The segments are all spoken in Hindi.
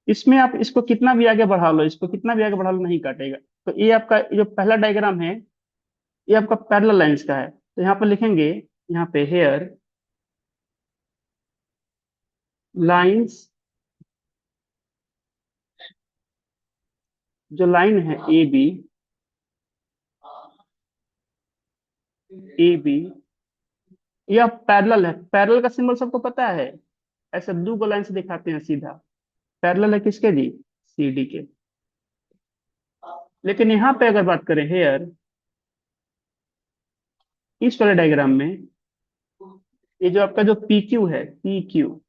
इसमें आप इसको कितना भी आगे बढ़ा लो, इसको कितना भी आगे बढ़ा लो, नहीं काटेगा। तो ये आपका जो पहला डायग्राम है, ये आपका पैरेलल लाइंस का है। तो यहाँ पर लिखेंगे, यहाँ पे हेयर लाइंस, जो लाइन है ए बी, ए बी, यह पैरेलल है। पैरेलल का सिंबल सबको पता है, ऐसे दो को लाइन से दिखाते हैं सीधा। पैरेलल है किसके जी? सी डी के। लेकिन यहाँ पे अगर बात करें हेयर, इस वाले डायग्राम में, ये जो आपका जो पी क्यू है, पी क्यू,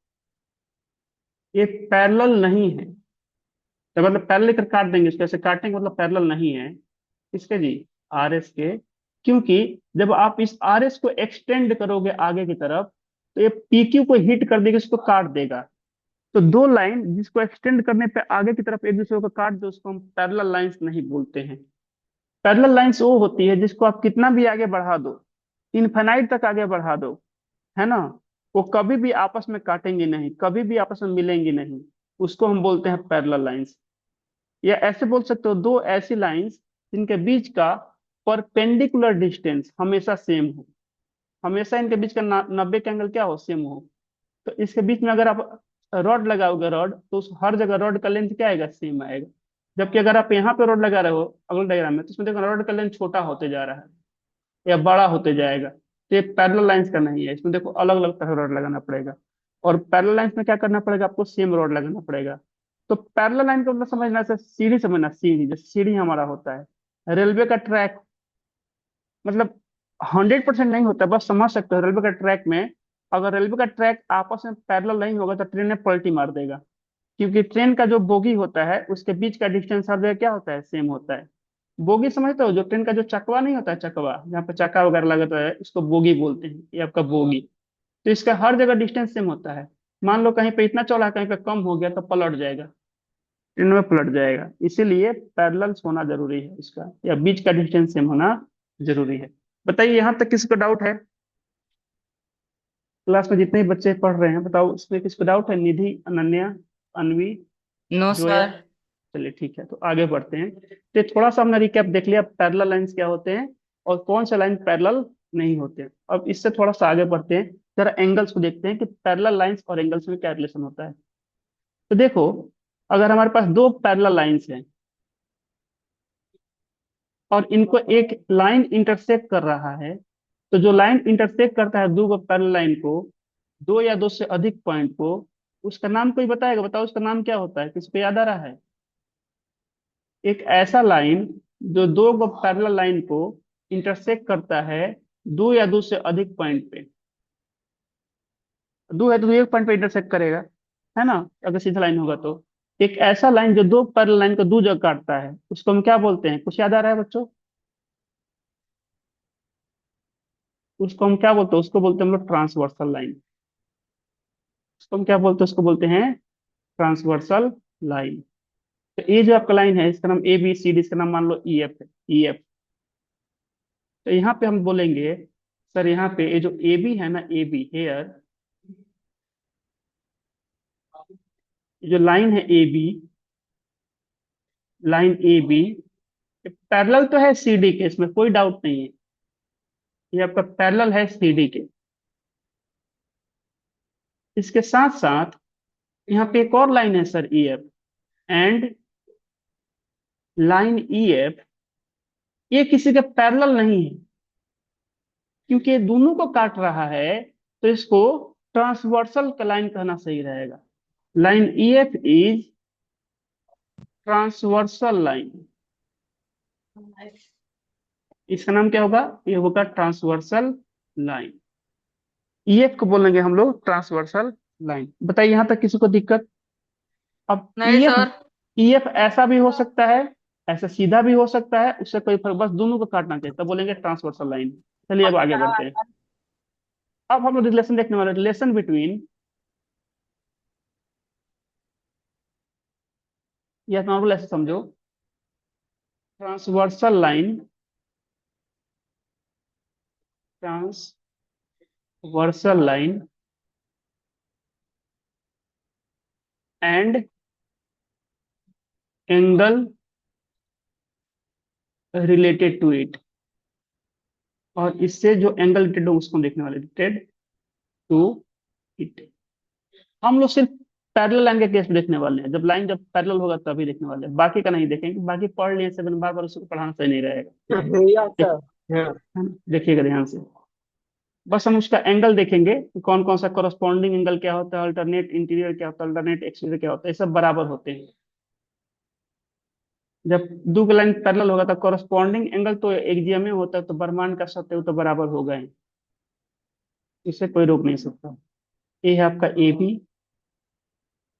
ये पैरेलल नहीं है। तो मतलब पैरेलल लेकर काट देंगे इसको, ऐसे काटेंगे मतलब पैरेलल नहीं है। किसके जी? आर एस के। क्योंकि जब आप इस आर एस को एक्सटेंड करोगे आगे की तरफ, तो ये पी क्यू को हिट कर देगा, इसको काट देगा। तो दो लाइन जिसको एक्सटेंड करने पे आगे की तरफ एक दूसरे को काट दो, उसको हम पैरेलल लाइंस नहीं बोलते हैं। पैरेलल लाइंस वो होती है जिसको आप कितना भी आगे बढ़ा दो, इनफाइनाइट तक आगे बढ़ा दो, है ना, वो कभी भी आपस में काटेंगे नहीं, कभी भी आपस में मिलेंगी नहीं। उसको हम बोलते हैं पैरेलल लाइंस। या ऐसे बोल सकते हो, दो ऐसी लाइंस जिनके बीच का परपेंडिकुलर डिस्टेंस हमेशा सेम हो, हमेशा इनके बीच का 90 का एंगल क्या हो, सेम हो। तो इसके बीच में अगर आप रॉड लगाओगे, रॉड, तो उस हर जगह रॉड का लेंथ क्या आएगा? सेम आएगा। जबकि अगर आप यहाँ पे रॉड लगा रहे हो अगले डायग्राम में, तो इसमें देखो रॉड का लेंथ छोटा होते जा रहा है या बड़ा होते जाएगा। तो ये पैरेलल लाइंस का नहीं है, इसमें देखो अलग अलग तरह रॉड लगाना पड़ेगा। और पैरेलल लाइंस में क्या करना पड़ेगा आपको? सेम रॉड लगाना पड़ेगा। तो पैरेलल लाइन का मतलब समझना से सीढ़ी समझना, सीढ़ी जैसे सीढ़ी हमारा होता है, रेलवे का ट्रैक, मतलब 100% नहीं होता, बस समझ सकते हो। रेलवे का ट्रैक में अगर रेलवे का ट्रैक आपस में पैरेलल नहीं होगा तो ट्रेन ने पलटी मार देगा। क्योंकि ट्रेन का जो बोगी होता है उसके बीच का डिस्टेंस हर जगह क्या होता है? सेम होता है। बोगी समझते हो? जो ट्रेन का जो चकवा नहीं होता है, चकवा जहाँ पे चक्का वगैरह लगता है, इसको बोगी बोलते हैं, ये आपका बोगी। तो इसका हर जगह डिस्टेंस सेम होता है। मान लो कहीं पे इतना चौड़ा है, कहीं पे कम हो गया, तो पलट जाएगा, ट्रेन में पलट जाएगा। इसीलिए पैरेलल होना जरूरी है इसका, या बीच का डिस्टेंस सेम होना जरूरी है। बताइए यहाँ तक किसी को डाउट है? क्लास में जितने भी बच्चे पढ़ रहे हैं बताओ, इसमें किसको डाउट है? निधि, अनन्या, अनवी, नो जोया? सर। चलिए ठीक है, तो आगे बढ़ते हैं। तो ये थोड़ा सा हमने रिकैप देख लिया, पैरेलल लाइंस क्या होते हैं और कौन से लाइन पैरेलल नहीं होते हैं। अब इससे थोड़ा सा आगे बढ़ते हैं, जरा एंगल्स को देखते हैं कि पैरेलल लाइंस और एंगल्स में क्या रिलेशन होता है। तो देखो, अगर हमारे पास दो पैरेलल लाइंस हैं और इनको एक लाइन इंटरसेक्ट कर रहा है, तो जो लाइन इंटरसेक्ट करता है दो पैरेलल लाइन को, दो या दो से अधिक पॉइंट को, उसका नाम कोई बताएगा? बताओ उसका नाम क्या होता है, किसको याद आ रहा है? एक ऐसा लाइन जो दो गो पैरेलल लाइन को इंटरसेक्ट करता है दो या दो से अधिक पॉइंट पे। दो है तो एक पॉइंट पे इंटरसेक्ट करेगा, है ना, अगर सीधा लाइन होगा तो। एक ऐसा लाइन जो दो पैरेलल लाइन को दो जगह काटता है, उसको हम क्या बोलते हैं? कुछ याद आ रहा है बच्चों? उसको हम क्या बोलते हैं? उसको बोलते हैं हम लोग ट्रांसवर्सल लाइन। उसको हम क्या बोलते हैं? उसको बोलते हैं ट्रांसवर्सल लाइन। तो ये जो आपका लाइन है, इसका नाम ए बी सी डी, इसका नाम मान लो ई एफ है, ई एफ। तो यहाँ पे हम बोलेंगे, सर यहाँ पे ये जो ए बी है ना, ए बी हेयर, जो लाइन है A B, line A B parallel तो है सी डी के, इसमें कोई डाउट नहीं है। ये आपका पैरेलल है सी डी के। इसके साथ साथ यहाँ पे एक और लाइन है sir, E F. And line E F, ये किसी के पैरेलल नहीं है, क्योंकि ये दोनों को काट रहा है। तो इसको ट्रांसवर्सल का लाइन कहना सही रहेगा। Line E F is transversal line. इसका नाम क्या होगा? ये होगा ट्रांसवर्सल लाइन। ईएफ को बोलेंगे हम लोग ट्रांसवर्सल लाइन। बताइए यहाँ तक किसी को दिक्कत? अब नहीं ईएफ, सर। ईएफ ऐसा भी हो सकता है, ऐसा सीधा भी हो सकता है, उससे कोई फर्क, बस दोनों को काटना चाहिए, तब बोलेंगे ट्रांसवर्सल लाइन। चलिए अब आगे बढ़ते हैं। अब हम लोग रिलेशन देखने वाले, रिलेशन बिटवीन, या नॉर्मल ऐसे समझो, transversal line, transversal line and angle related to it, और इससे जो एंगल रिलेटेड हो उसको देखने वाले, रिलेटेड टू इट। हम लोग सिर्फ पैरेलल लाइन के केस में देखने वाले हैं, जब लाइन जब पैरेलल होगा तभी देखने वाले हैं, बाकी का नहीं देखेंगे, बाकी पढ़ लिए सेवन, बार बार उसको पढ़ाना सही नहीं रहेगा। या देख, सर। हाँ। है ना? देखिएगा ध्यान से, बस हम उसका एंगल देखेंगे कि कौन कौन सा कॉरस्पॉन्डिंग एंगल क्या होता है, अल्टरनेट इंटीरियर क्या होता है, अल्टरनेट एक्सटीरियर क्या होता है, ये सब बराबर होते हैं। जब दो लाइन पैरेलल होगा तो कॉरस्पॉन्डिंग एंगल तो एक्जियम में होता है, तो ब्रह्मांड का सत्य वो तो बराबर हो गए, इसे कोई रोक नहीं सकता। ये है आपका ए बी,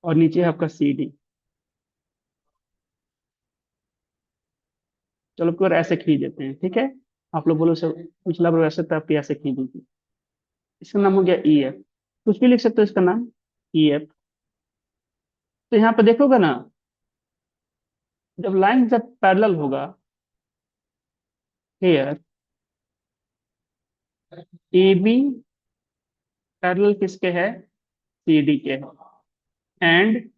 और नीचे है आपका सी डी। चलो पूरा ऐसे खींच देते हैं, ठीक है। आप लोग बोलो सर पिछला बार ऐसे था, आप ऐसे खींच दीजिए। इसका नाम हो गया ई एफ, कुछ भी लिख सकते हो इसका नाम, ई एफ। तो यहाँ पे देखोगे ना, जब लाइन जब पैरेलल होगा, हेयर ए बी पैरेलल किसके है, सी डी के है। एंड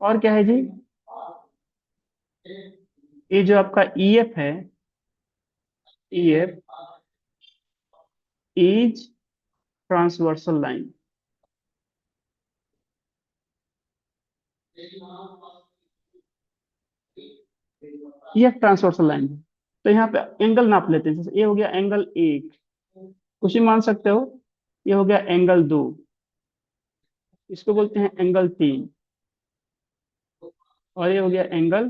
और क्या है जी, ये जो आपका ई एफ है, E F is transversal line. ये ट्रांसवर्सल लाइन है। तो यहाँ पे एंगल नाप लेते हैं, जैसे ये हो गया एंगल एक, कुछ ही मान सकते हो। ये हो गया एंगल दो, इसको बोलते हैं एंगल तीन। और ये हो गया एंगल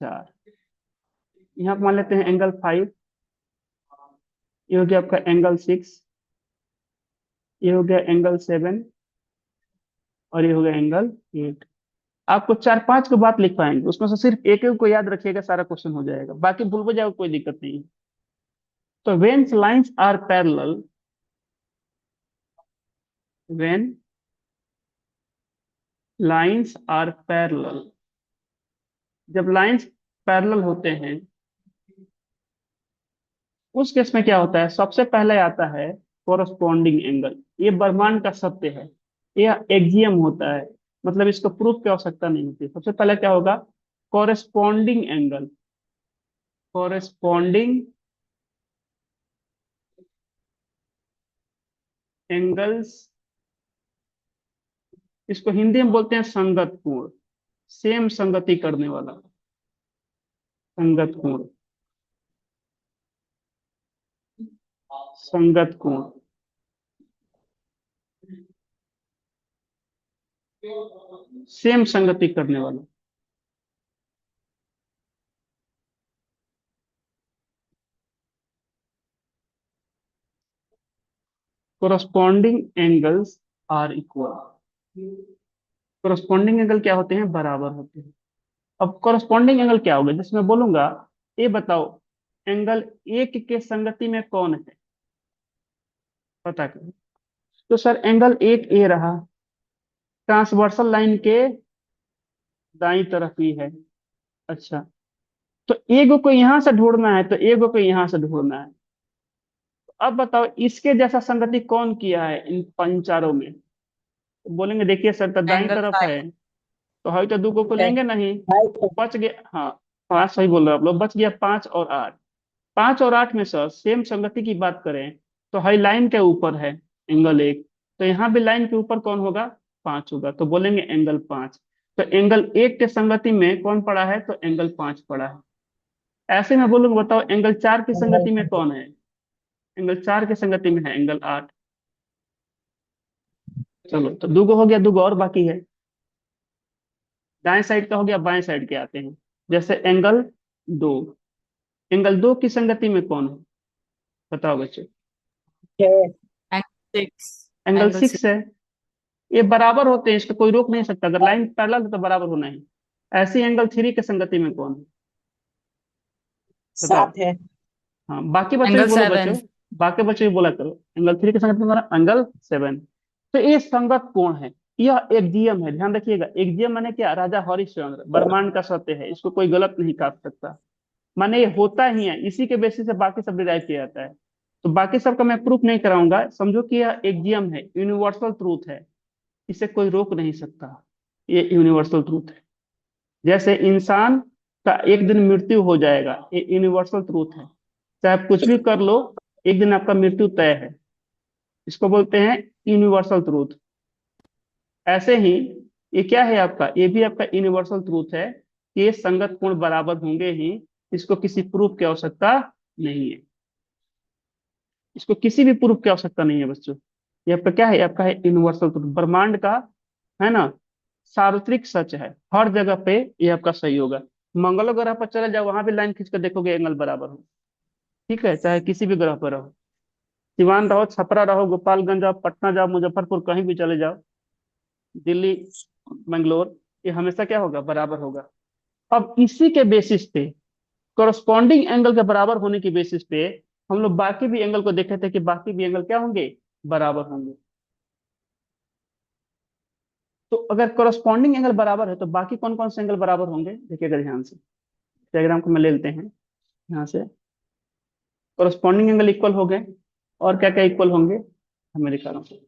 चार। यहाँ पे मान लेते हैं एंगल फाइव। ये हो गया आपका एंगल सिक्स। ये हो गया एंगल सेवन। और ये हो गया एंगल एट। आपको चार पांच को बात लिख पाएंगे, उसमें से सिर्फ एक एक को याद रखिएगा, सारा क्वेश्चन हो जाएगा, बाकी भूल हो जाएगा, कोई दिक्कत नहीं है। तो when lines are parallel, when lines are parallel, जब लाइन्स पैरेलल होते हैं उस केस में क्या होता है, सबसे पहले आता है कोरस्पॉन्डिंग एंगल। ये ब्रह्मांड का सत्य है, यह एक्जियम होता है, मतलब इसको प्रूफ की आवश्यकता नहीं होती। सबसे पहले क्या होगा, कोरस्पॉन्डिंग एंगल, कोरस्पॉन्डिंग एंगल्स, इसको हिंदी में बोलते हैं संगत कोण, सेम संगति करने वाला, संगत कोण, संगत कोण। सेम संगति करने वाला। Corresponding angles are equal, corresponding angle क्या होते हैं, बराबर होते हैं। अब कोरस्पॉन्डिंग एंगल क्या होगा, जिसमें बोलूंगा ये बताओ एंगल एक के संगति में कौन है, पता करो। तो सर एंगल एक ए रहा, ट्रांसवर्सल लाइन के दाई तरफ ही है। अच्छा, तो एगो को यहां से ढूंढना है, तो एगो को यहां से ढूंढना है। अब बताओ इसके जैसा संगति कौन किया है इन चारों में। तो बोलेंगे देखिए सर तो दाई एंगल तरफ फाइव है, तो है तो दो को है। लेंगे नहीं, फाइव बच गया। हाँ, पांच सही बोल रहे हो आप लोग, बच गया पांच और आठ। पांच और आठ में सर सेम संगति की बात करें तो हाई लाइन के ऊपर है एंगल एक, तो यहाँ भी लाइन के ऊपर कौन होगा, पांच होगा, तो बोलेंगे एंगल पांच। तो एंगल एक के संगति में कौन पड़ा है, तो एंगल पांच पड़ा है। ऐसे में बोलूंगा बताओ एंगल चार की एंगल संगति में फाइव। कौन है, एंगल चार की संगति में है एंगल आठ। चलो तो दूगो हो गया, दूगो और बाकी है। दाएं साइड का हो गया, बाएं साइड के आते हैं। जैसे एंगल दो, एंगल दो की संगति में कौन है, बताओ बच्चों। छः। Angle six. Angle angle six six. है। ये बराबर होते हैं, इसको कोई रोक नहीं सकता, अगर लाइन पैरेलल है तो बराबर होना ही। ऐसे एंगल थ्री के संगति में कौन है, बताओ। सात है। हाँ बाकी बच्चों भी एंगल बोलो सेवन। बच्चों, बाकी बच्चों भी बोला करो, एंगल थ्री के संगति में एंगल सेवन। तो ये संगत कोण है, यह एक्जियम है, ध्यान रखिएगा। एक्जियम माने क्या, राजा हरिश्चंद्र, ब्रह्मांड का सत्य है, इसको कोई गलत नहीं काट सकता। माने ये होता ही है, इसी के बेसिस से बाकी सब डिराइव किया जाता है। तो बाकी सबका मैं प्रूफ नहीं कराऊंगा, समझो कि यह एक्जियम है, यूनिवर्सल ट्रूथ है, इसे कोई रोक नहीं सकता, ये यूनिवर्सल ट्रूथ है। जैसे इंसान का एक दिन मृत्यु हो जाएगा, ये यूनिवर्सल ट्रूथ है। चाहे आप कुछ भी कर लो, एक दिन आपका मृत्यु तय है। इसको बोलते हैं यूनिवर्सल ट्रूथ। ऐसे ही ये क्या है आपका, ये भी आपका यूनिवर्सल ट्रूथ है कि ये संगत कोण बराबर होंगे ही। इसको किसी प्रूफ की आवश्यकता नहीं है। इसको किसी भी प्रूफ की आवश्यकता नहीं है बच्चों। ये आपका क्या है, ये आपका है यूनिवर्सल ट्रूथ, ब्रह्मांड का, है ना, सार्वत्रिक सच है। हर जगह पे ये आपका सही होगा। मंगल ग्रह पर चले जाओ, वहां भी लाइन खींच कर देखोगे एंगल बराबर हो। ठीक है, चाहे किसी भी ग्रह पर रहो, सिवान रहो, छपरा रहो, गोपालगंज जाओ, पटना जाओ, मुजफ्फरपुर, कहीं भी चले जाओ, दिल्ली, मंगलोर, ये हमेशा क्या होगा, बराबर होगा। अब इसी के बेसिस पे, कोरस्पॉन्डिंग एंगल के बराबर होने की बेसिस पे, हम लोग बाकी भी एंगल को देखे थे कि बाकी भी एंगल क्या होंगे, बराबर होंगे। तो अगर कोरस्पॉन्डिंग एंगल बराबर है तो बाकी कौन कौन से एंगल बराबर होंगे, देखिएगा ध्यान से। डायग्राम को मैं ले लेते हैं यहाँ से। कोरस्पॉन्डिंग एंगल इक्वल हो गए, और क्या क्या इक्वल होंगे, हमें दिखा रहा हूँ।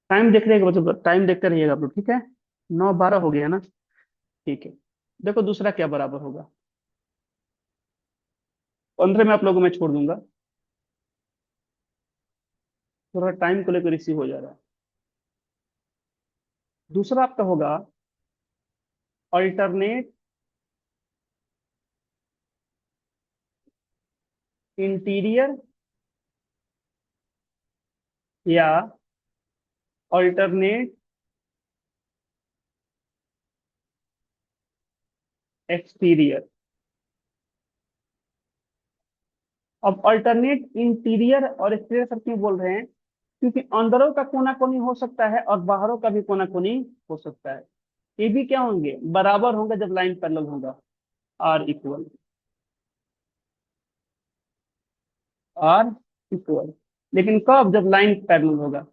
टाइम देख रहिएगा बच्चों, टाइम देखते रहिएगा आप लोग, ठीक है। 9:12 हो गया ना, ठीक है। देखो दूसरा क्या बराबर होगा, 15 में आप लोगों को मैं छोड़ दूंगा, थोड़ा टाइम को लेकर इसी हो जा रहा है। दूसरा आपका होगा अल्टरनेट इंटीरियर या अल्टरनेट एक्सटीरियर। अब अल्टरनेट इंटीरियर और एक्सटीरियर सब क्यों बोल रहे हैं, क्योंकि अंदरों का कोना कोनी हो सकता है और बाहरों का भी कोना कोनी हो सकता है। ये भी क्या होंगे, बराबर होंगे जब लाइन पैरेलल होगा, आर इक्वल, आर इक्वल। लेकिन कब, जब लाइन पैरेलल होगा।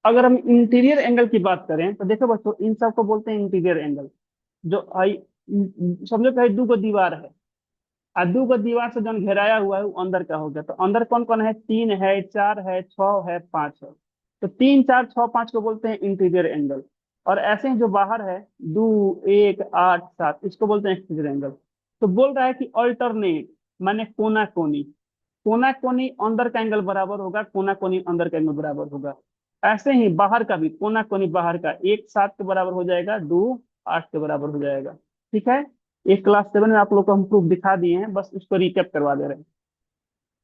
अगर हम इंटीरियर एंगल की बात करें तो देखो बच्चों, इन सब को बोलते हैं इंटीरियर एंगल। जो आई, समझो कि दू गो दीवार है, और दू गो दीवार से जो घेराया हुआ है वो अंदर का हो गया। तो अंदर कौन कौन है, 3 है, 4 है, 6 है, 5 है। तो 3, 4, 6, 5 को बोलते हैं इंटीरियर एंगल। और ऐसे ही जो बाहर है, 2, 1, 8, 7, इसको बोलते हैं एक्सटीरियर एंगल। तो बोल रहा है कि अल्टरनेट माने कोना कोनी, कोना कोनी अंदर का एंगल बराबर होगा, कोना कोनी अंदर का एंगल बराबर होगा। ऐसे ही बाहर का भी, कोना कोनी बाहर का, 1 7 के बराबर हो जाएगा, 2 8 के बराबर हो जाएगा। ठीक है। एक क्लास 7 में आप लोग को हम प्रूफ दिखा दिए हैं, बस उसको रिकैप करवा दे रहे हैं।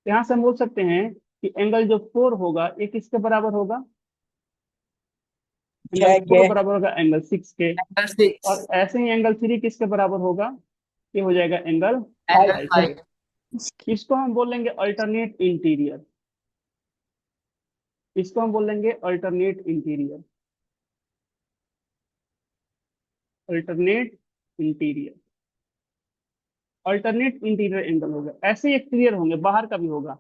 यहाँ से हम बोल सकते हैं कि एंगल जो 4 होगा ये किसके बराबर होगा, एंगल छह 4 के। बराबर होगा एंगल 6 के। Angle six. और ऐसे ही एंगल 3 किसके बराबर होगा, ये हो जाएगा एंगल एंगल 5 के। फाइव। इसको हम बोलेंगे अल्टरनेट इंटीरियर, इसको हम बोलेंगे alternate interior, alternate interior, alternate interior angle होगा। ऐसे ही एक्सटीरियर होंगे, बाहर का भी होगा।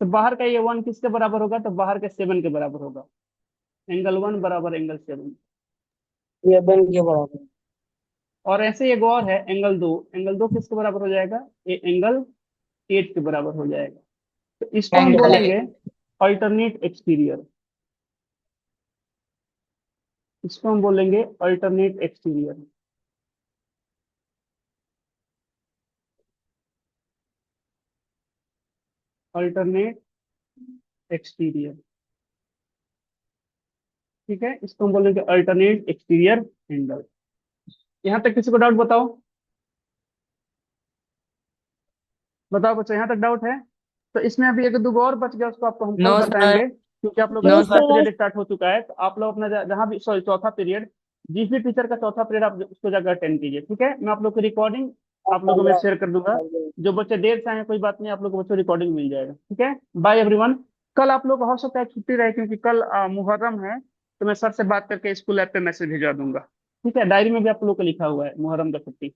तो बाहर का ये 1 किसके बराबर होगा, तो बाहर के 7 के बराबर होगा, एंगल 1 बराबर एंगल 7। ये बन के बराबर। और ऐसे एक और है एंगल 2, एंगल 2 किसके बराबर हो जाएगा, ये एंगल 8 के बराबर हो जाएगा। तो इसको हम एंगल बोलेंगे अल्टरनेट एक्सटीरियर, इसको हम बोलेंगे अल्टरनेट एक्सटीरियर, अल्टरनेट एक्सटीरियर। ठीक है, इसको हम बोलेंगे अल्टरनेट एक्सटीरियर एंगल। यहाँ तक किसी को डाउट बताओ, बताओ बच्चों, यहाँ तक डाउट है। तो इसमें अभी एक दो और बच गया, उसको आपको हम नो कल सर। बताएंगे, क्योंकि आप लोग का नो तीसरा सर। पीरियड स्टार्ट हो चुका है। तो आप लोग अपना जहाँ भी, सॉरी, चौथा पीरियड, जिस भी टीचर का चौथा पीरियड, आप उसको जाकर अटेंड कीजिए। ठीक है, मैं आप लोग की रिकॉर्डिंग आप लोगों में शेयर कर दूंगा। जो बच्चे देर से आए हैं, कोई बात नहीं, आप लोग को बच्चों रिकॉर्डिंग मिल जाएगा। ठीक है, बाय एवरीवन। कल आप लोग को हो सकता है छुट्टी रहे, क्योंकि कल मुहर्रम है। तो मैं सर से बात करके स्कूल ऐप पे मैसेज भिजवा दूंगा। ठीक है, डायरी में भी आप लोग को लिखा हुआ है मुहर्रम का छुट्टी।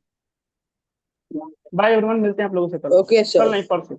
बाय एवरीवन, मिलते हैं आप लोगों से कल, ओके कल सर। नहीं परसों।